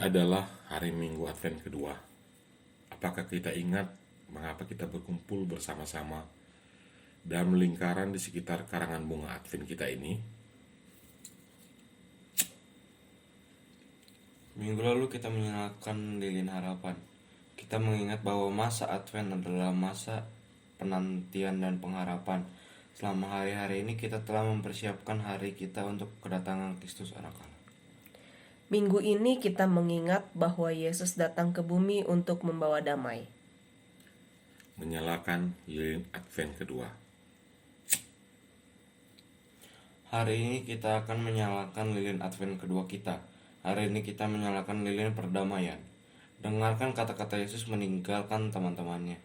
adalah hari Minggu Advent kedua. Apakah kita ingat mengapa kita berkumpul bersama-sama dalam lingkaran di sekitar karangan bunga Advent kita ini? Minggu lalu kita menyalakan lilin harapan. Kita mengingat bahwa masa Advent adalah masa penantian dan pengharapan. Selama hari-hari ini kita telah mempersiapkan hari kita untuk kedatangan Kristus Anak Allah. Minggu ini kita mengingat bahwa Yesus datang ke bumi untuk membawa damai. Menyalakan lilin Advent kedua. Hari ini kita akan menyalakan lilin Advent kedua kita. Hari ini kita menyalakan lilin perdamaian. Dengarkan kata-kata Yesus meninggalkan teman-temannya.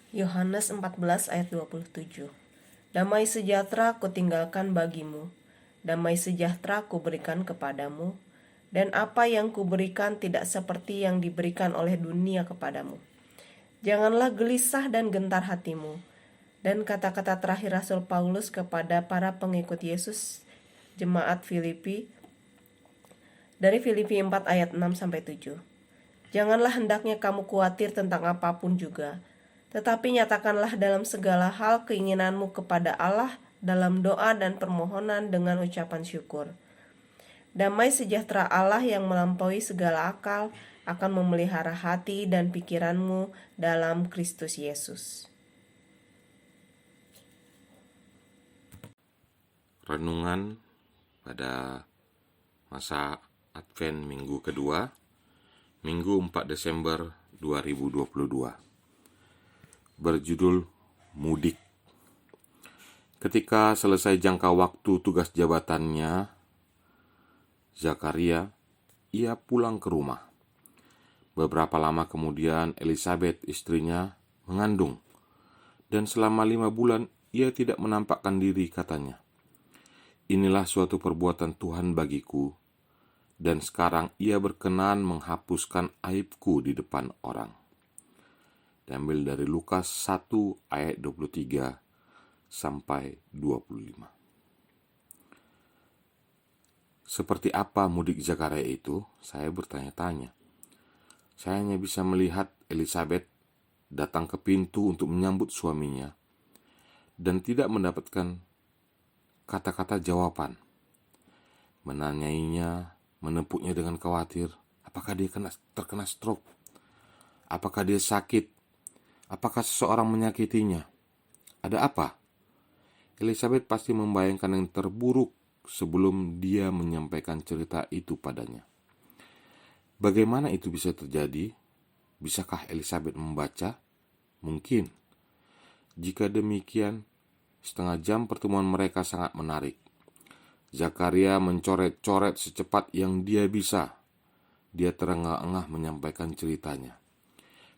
Yohanes 14 ayat 27. Damai sejahtera kutinggalkan bagimu, damai sejahtera kuberikan kepadamu, dan apa yang kuberikan tidak seperti yang diberikan oleh dunia kepadamu. Janganlah gelisah dan gentar hatimu. Dan kata-kata terakhir Rasul Paulus kepada para pengikut Yesus, jemaat Filipi, dari Filipi 4 ayat 6-7. Janganlah hendaknya kamu khawatir tentang apapun juga, tetapi nyatakanlah dalam segala hal keinginanmu kepada Allah dalam doa dan permohonan dengan ucapan syukur. Damai sejahtera Allah yang melampaui segala akal akan memelihara hati dan pikiranmu dalam Kristus Yesus. Renungan pada masa Advent minggu kedua, Minggu 4 Desember 2022. Berjudul Mudik. Ketika selesai jangka waktu tugas jabatannya, Zakaria, ia pulang ke rumah. Beberapa lama kemudian Elizabeth istrinya mengandung, dan selama 5 bulan ia tidak menampakkan diri, katanya. Inilah suatu perbuatan Tuhan bagiku, dan sekarang ia berkenan menghapuskan aibku di depan orang. Diambil dari Lukas 1 ayat 23 sampai 25. Seperti apa mudik Zakaria itu? Saya bertanya-tanya. Saya hanya bisa melihat Elizabeth datang ke pintu untuk menyambut suaminya dan tidak mendapatkan kata-kata jawaban. Menanyainya, menepuknya dengan khawatir. Apakah dia terkena stroke? Apakah dia sakit? Apakah seseorang menyakitinya? Ada apa? Elizabeth pasti membayangkan yang terburuk sebelum dia menyampaikan cerita itu padanya. Bagaimana itu bisa terjadi? Bisakah Elizabeth membaca? Mungkin. Jika demikian, setengah jam pertemuan mereka sangat menarik. Zakaria mencoret-coret secepat yang dia bisa. Dia terengah-engah menyampaikan ceritanya.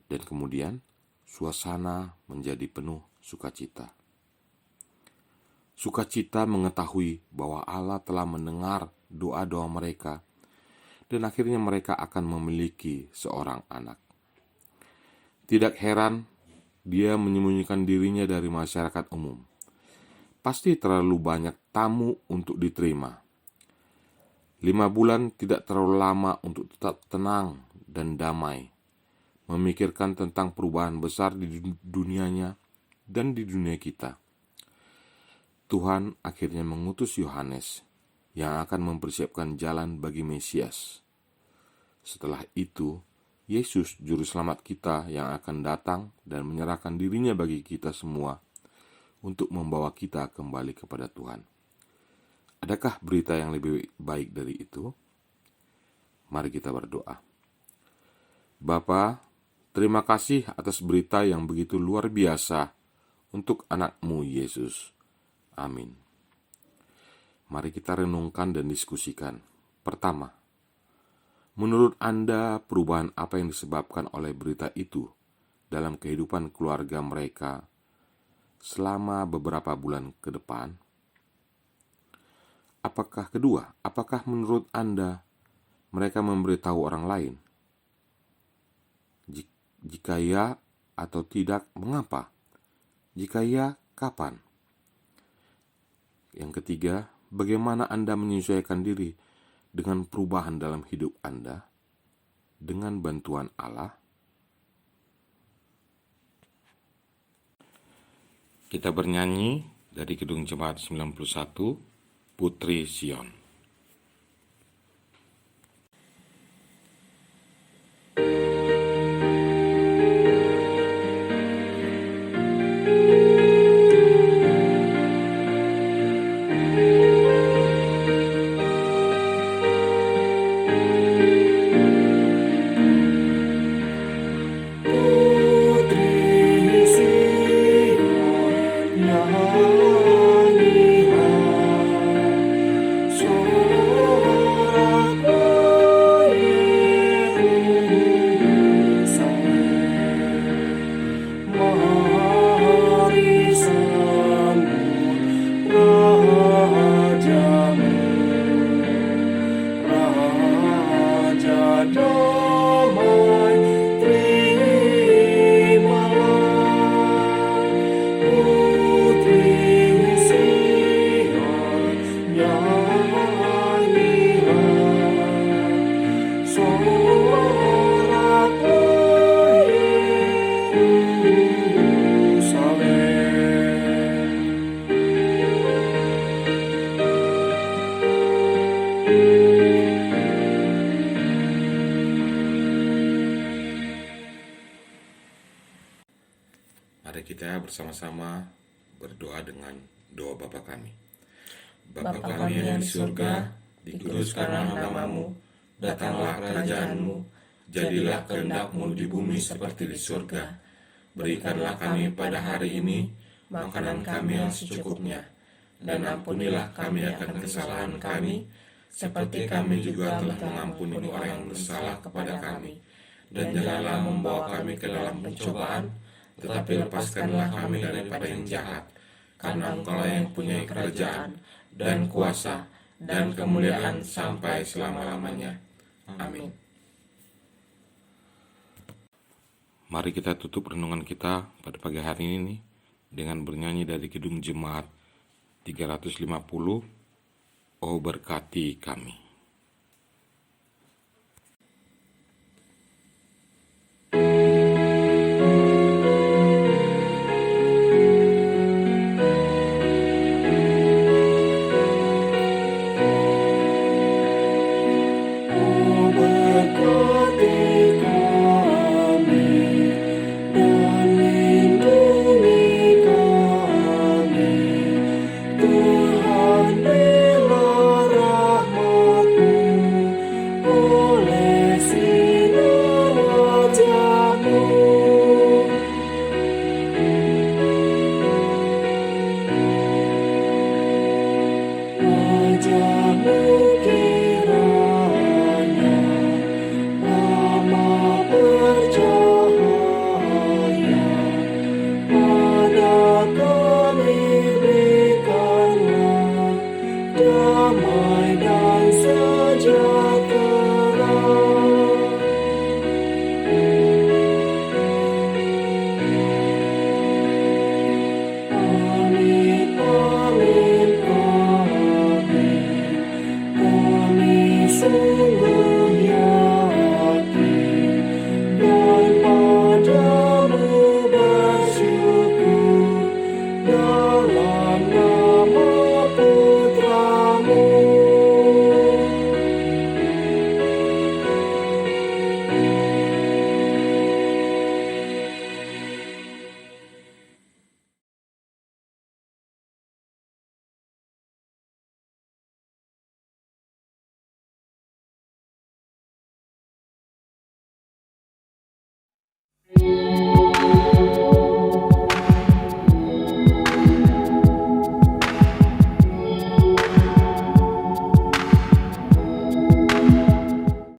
Dan kemudian, suasana menjadi penuh sukacita. Sukacita mengetahui bahwa Allah telah mendengar doa-doa mereka, dan akhirnya mereka akan memiliki seorang anak. Tidak heran, dia menyembunyikan dirinya dari masyarakat umum. Pasti terlalu banyak tamu untuk diterima. 5 bulan tidak terlalu lama untuk tetap tenang dan damai, memikirkan tentang perubahan besar di dunianya dan di dunia kita. Tuhan akhirnya mengutus Yohanes yang akan mempersiapkan jalan bagi Mesias. Setelah itu, Yesus juru selamat kita yang akan datang dan menyerahkan dirinya bagi kita semua untuk membawa kita kembali kepada Tuhan. Adakah berita yang lebih baik dari itu? Mari kita berdoa. Bapa, terima kasih atas berita yang begitu luar biasa untuk anak-Mu Yesus. Amin. Mari kita renungkan dan diskusikan. Pertama, menurut Anda perubahan apa yang disebabkan oleh berita itu dalam kehidupan keluarga mereka selama beberapa bulan ke depan? Apakah menurut Anda mereka memberitahu orang lain? Jika ya atau tidak, mengapa? Jika ya, kapan? Yang ketiga, bagaimana Anda menyesuaikan diri dengan perubahan dalam hidup Anda? dengan bantuan Allah? Kita bernyanyi dari Kidung Jemaat 91, Putri Sion. Mari kita bersama-sama berdoa dengan doa Bapa kami. Bapa kami yang di surga, dikuduskanlah namamu, datanglah kerajaanmu, jadilah kehendak-Mu di bumi seperti di surga. Berikanlah kami pada hari ini makanan kami yang secukupnya, dan ampunilah kami akan kesalahan kami, seperti kami juga telah mengampuni orang yang bersalah kepada kami. Dan janganlah membawa kami ke dalam pencobaan, tetapi lepaskanlah kami daripada yang jahat, karena Engkau yang punya kerajaan, dan kuasa, dan kemuliaan sampai selama-lamanya. Amin. Mari kita tutup renungan kita pada pagi hari ini dengan bernyanyi dari Kidung Jemaat 350, O berkati kami.